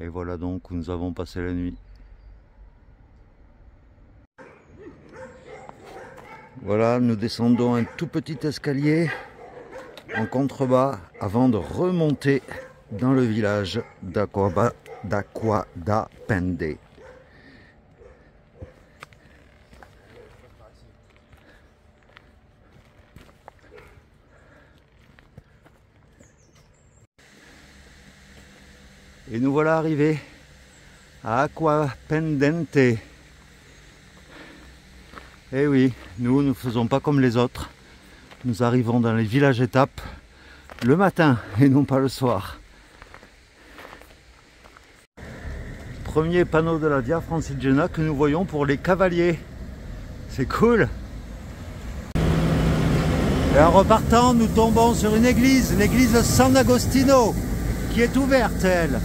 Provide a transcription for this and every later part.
Et voilà donc où nous avons passé la nuit. Voilà, nous descendons un tout petit escalier en contrebas avant de remonter dans le village d'Aquadapende. Et nous voilà arrivés à Aquapendente. Eh oui, nous ne faisons pas comme les autres. Nous arrivons dans les villages étapes le matin et non pas le soir. Premier panneau de la Via Francigena que nous voyons pour les cavaliers. C'est cool. Et en repartant, nous tombons sur une église, l'église San Agostino, qui est ouverte, elle.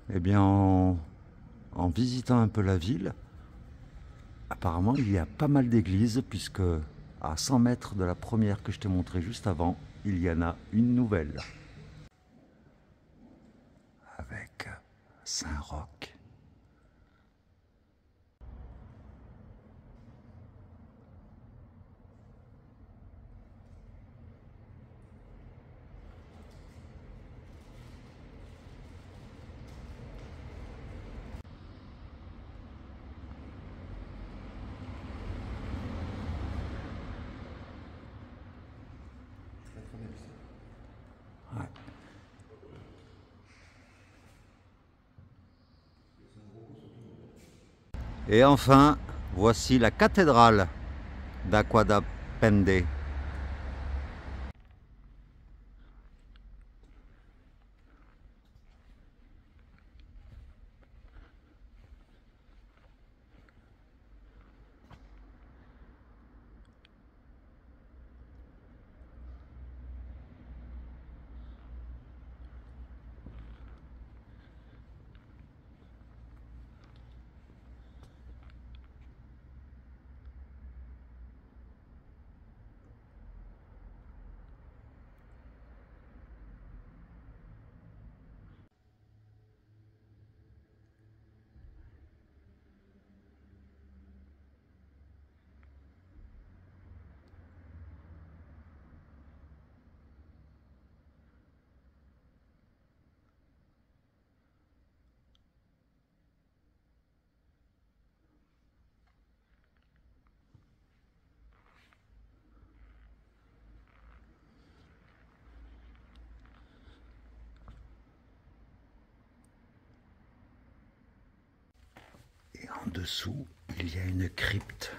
Eh bien, en visitant un peu la ville, apparemment il y a pas mal d'églises, puisque à 100 mètres de la première que je t'ai montrée juste avant, il y en a une nouvelle. Avec Saint-Roch. Ouais. Et enfin, voici la cathédrale d'Aquadapende. Et en dessous, il y a une crypte.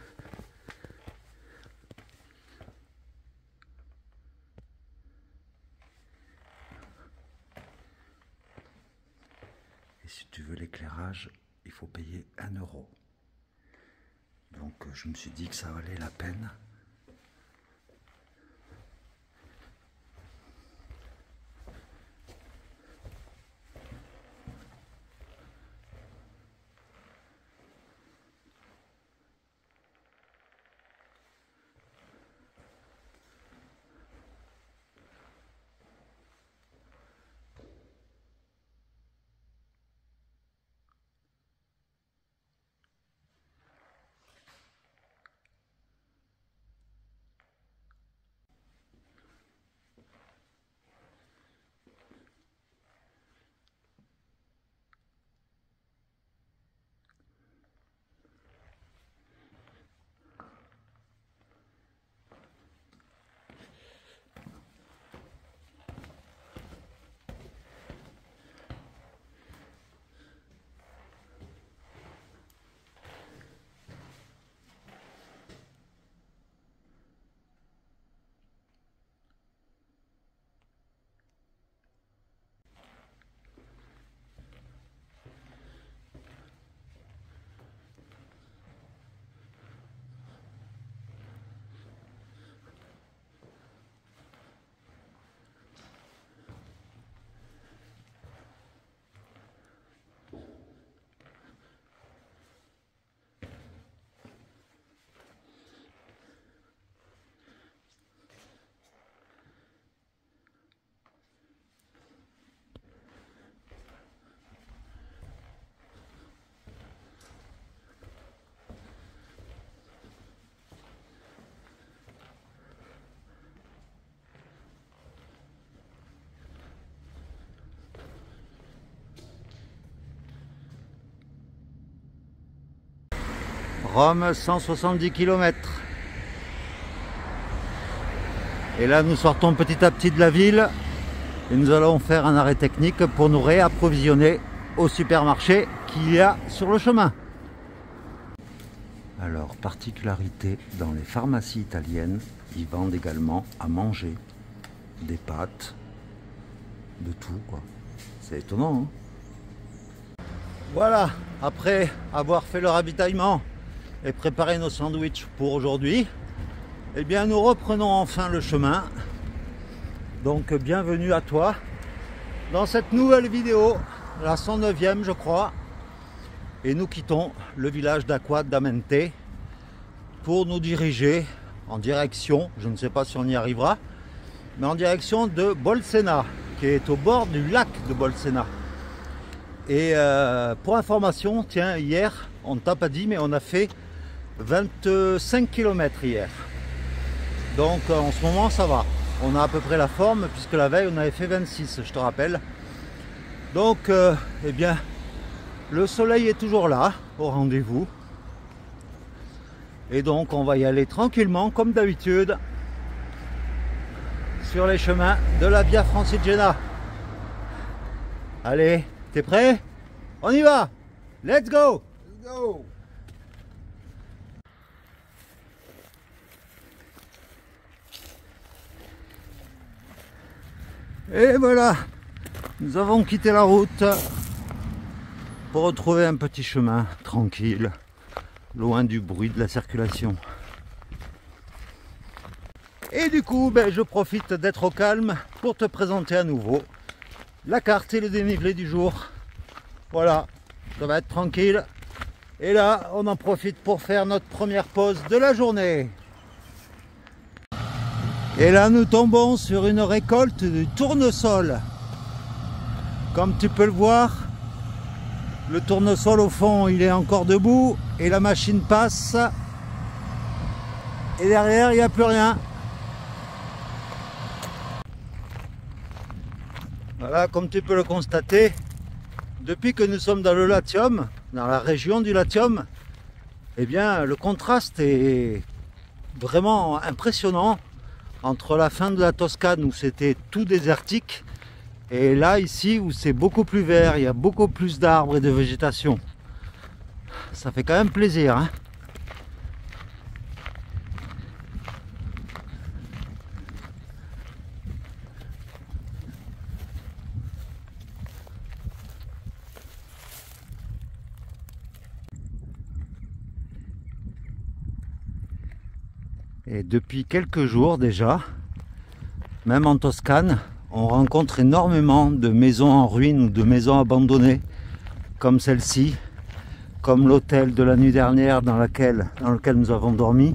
Et si tu veux l'éclairage, il faut payer 1 €. Donc je me suis dit que ça valait la peine. Rome, 170 km. Et là, nous sortons petit à petit de la ville et nous allons faire un arrêt technique pour nous réapprovisionner au supermarché qu'il y a sur le chemin. Alors, particularité, dans les pharmacies italiennes, ils vendent également à manger des pâtes, de tout quoi. C'est étonnant, hein? Voilà, après avoir fait le ravitaillement et préparé nos sandwichs pour aujourd'hui, eh bien nous reprenons enfin le chemin. Donc bienvenue à toi dans cette nouvelle vidéo, la 109e je crois. Et nous quittons le village d'Acqua d'Amente pour nous diriger en direction, je ne sais pas si on y arrivera, mais en direction de Bolsena, qui est au bord du lac de Bolsena. Et pour information, tiens, hier, on ne t'a pas dit, mais on a fait 25 km hier. Donc en ce moment, ça va. On a à peu près la forme, puisque la veille, on avait fait 26, je te rappelle. Donc, eh bien, le soleil est toujours là, au rendez-vous. Et donc, on va y aller tranquillement, comme d'habitude, sur les chemins de la Via Francigena. Allez, t'es prêt? On y va! Let's go! Let's go! Et voilà, nous avons quitté la route pour retrouver un petit chemin tranquille, loin du bruit de la circulation. Et du coup, je profite d'être au calme pour te présenter à nouveau la carte et le dénivelé du jour. Voilà, ça va être tranquille. Et là, on en profite pour faire notre première pause de la journée. Et là, nous tombons sur une récolte de tournesol. Comme tu peux le voir, le tournesol au fond, il est encore debout et la machine passe. Et derrière, il n'y a plus rien. Voilà, comme tu peux le constater, depuis que nous sommes dans le Latium, dans la région du Latium, eh bien, le contraste est vraiment impressionnant entre la fin de la Toscane où c'était tout désertique et là ici où c'est beaucoup plus vert, il y a beaucoup plus d'arbres et de végétation. Ça fait quand même plaisir, hein. Et depuis quelques jours déjà, même en Toscane, on rencontre énormément de maisons en ruine ou de maisons abandonnées, comme celle-ci, comme l'hôtel de la nuit dernière dans lequel nous avons dormi.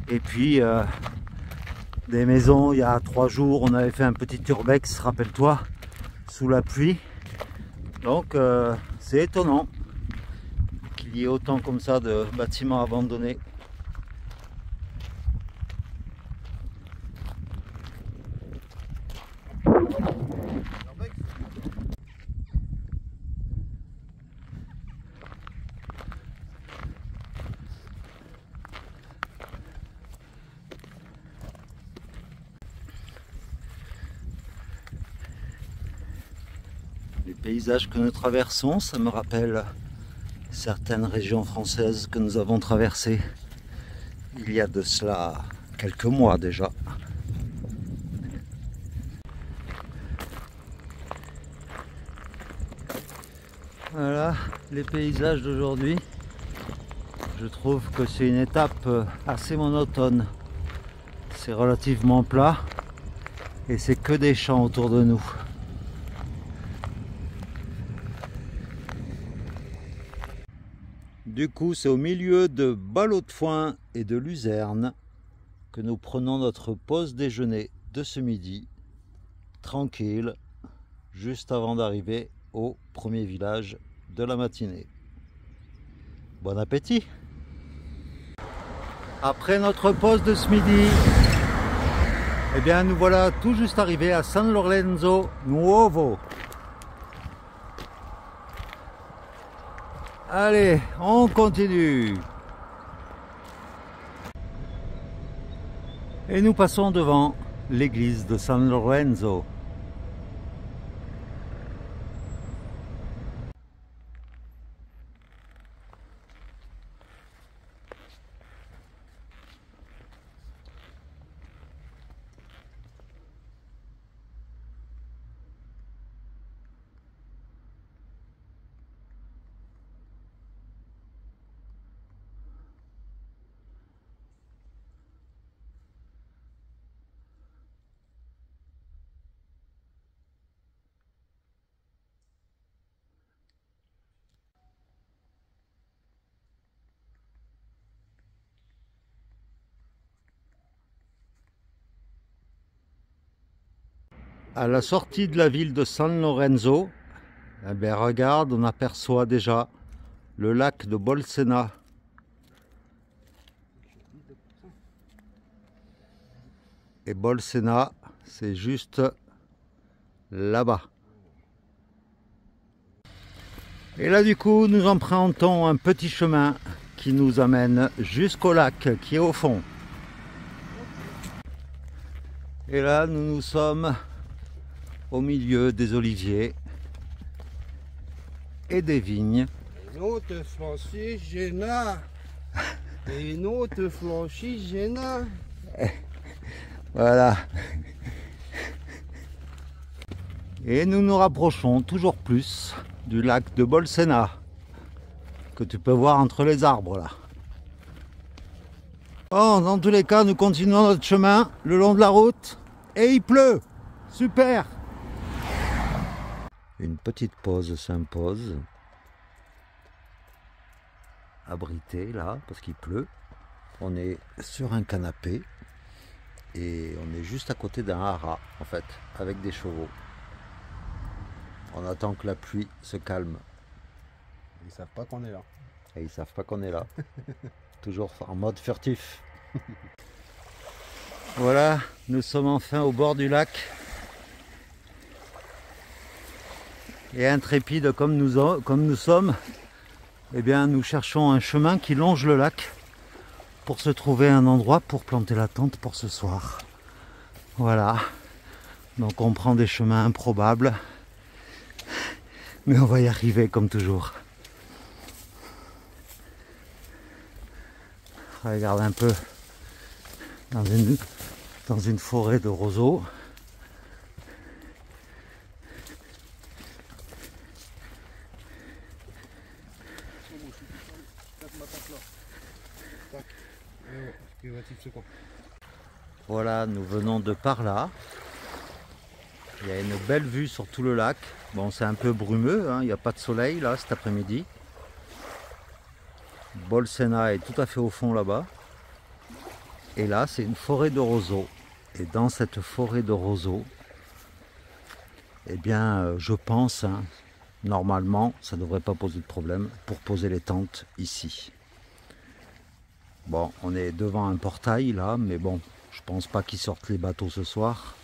Et puis, des maisons, il y a 3 jours, on avait fait un petit urbex, rappelle-toi, sous la pluie. Donc, c'est étonnant qu'il y ait autant comme ça de bâtiments abandonnés. Les paysages que nous traversons, ça me rappelle certaines régions françaises que nous avons traversées il y a de cela quelques mois déjà. Voilà les paysages d'aujourd'hui. Je trouve que c'est une étape assez monotone. C'est relativement plat et c'est que des champs autour de nous. Du coup, c'est au milieu de Ballot-de-Foin et de Luzerne que nous prenons notre pause déjeuner de ce midi, tranquille, juste avant d'arriver au premier village de la matinée. Bon appétit! Après notre pause de ce midi, eh bien nous voilà tout juste arrivés à San Lorenzo Nuovo. Allez, on continue. Et nous passons devant l'église de San Lorenzo. À la sortie de la ville de San Lorenzo, eh bien, regarde, on aperçoit déjà le lac de Bolsena. Et Bolsena, c'est juste là-bas. Et là, du coup, nous empruntons un petit chemin qui nous amène jusqu'au lac qui est au fond. Et là, nous sommes au milieu des oliviers et des vignes. Et non te flancher gênant. Et non te flancher gênant. Voilà. Et nous nous rapprochons toujours plus du lac de Bolsena que tu peux voir entre les arbres là. Bon, dans tous les cas, nous continuons notre chemin le long de la route et il pleut. Super. Une petite pause s'impose. Abrité là, parce qu'il pleut. On est sur un canapé et on est juste à côté d'un haras, en fait, avec des chevaux. On attend que la pluie se calme. Ils savent pas qu'on est là. Et ils savent pas qu'on est là. Toujours en mode furtif. Voilà, nous sommes enfin au bord du lac. Et intrépides comme nous sommes, eh bien, nous cherchons un chemin qui longe le lac pour se trouver un endroit pour planter la tente pour ce soir. Voilà. Donc on prend des chemins improbables, mais on va y arriver comme toujours. Regarde un peu dans une forêt de roseaux. Voilà, nous venons de par là. Il y a une belle vue sur tout le lac. Bon, c'est un peu brumeux, hein, il n'y a pas de soleil là cet après-midi. Bolsena est tout à fait au fond là-bas. Et là, c'est une forêt de roseaux. Et dans cette forêt de roseaux, eh bien, je pense, hein, normalement, ça ne devrait pas poser de problème pour poser les tentes ici. Bon, on est devant un portail là, mais bon, je pense pas qu'ils sortent les bateaux ce soir.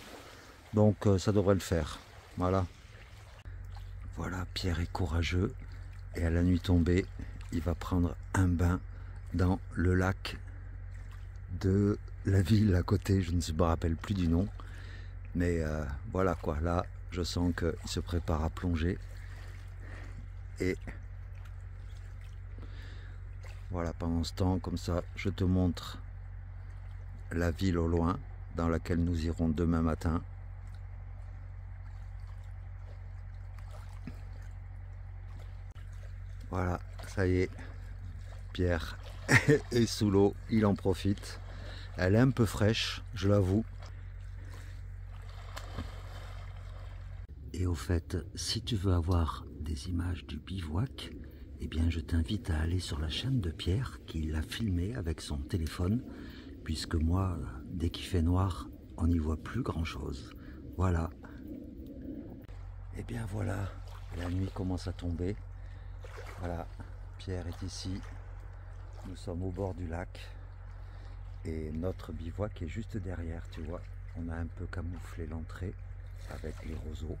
Donc ça devrait le faire. Voilà. Voilà, Pierre est courageux. Et à la nuit tombée, il va prendre un bain dans le lac de la ville à côté. Je ne me rappelle plus du nom. Mais voilà quoi, là, je sens qu'il se prépare à plonger. Et voilà, pendant ce temps, comme ça, je te montre la ville au loin dans laquelle nous irons demain matin. Voilà, ça y est, Pierre est sous l'eau, il en profite. Elle est un peu fraîche, je l'avoue. Et au fait, si tu veux avoir des images du bivouac, eh bien je t'invite à aller sur la chaîne de Pierre qui l'a filmé avec son téléphone, puisque moi, dès qu'il fait noir, on n'y voit plus grand chose. Voilà. Et bien voilà, la nuit commence à tomber. Voilà, Pierre est ici. Nous sommes au bord du lac. Et notre bivouac est juste derrière, tu vois. On a un peu camouflé l'entrée avec les roseaux.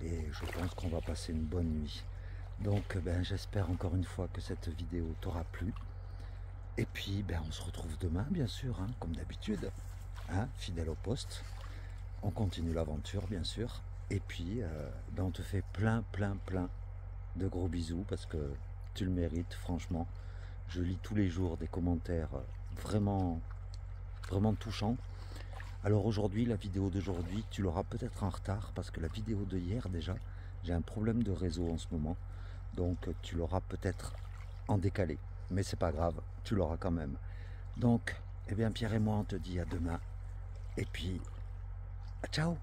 Et je pense qu'on va passer une bonne nuit. Donc ben, j'espère encore une fois que cette vidéo t'aura plu. Et puis ben, on se retrouve demain bien sûr, hein, comme d'habitude. hein, fidèle au poste. On continue l'aventure, bien sûr. Et puis, ben on te fait plein de gros bisous parce que tu le mérites, franchement. Je lis tous les jours des commentaires vraiment touchants. Alors aujourd'hui, la vidéo d'aujourd'hui, tu l'auras peut-être en retard parce que la vidéo de hier déjà, j'ai un problème de réseau en ce moment. Donc tu l'auras peut-être en décalé. Mais c'est pas grave, tu l'auras quand même. Donc, eh bien Pierre et moi, on te dit à demain. Et puis, ciao,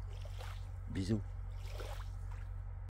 bisous.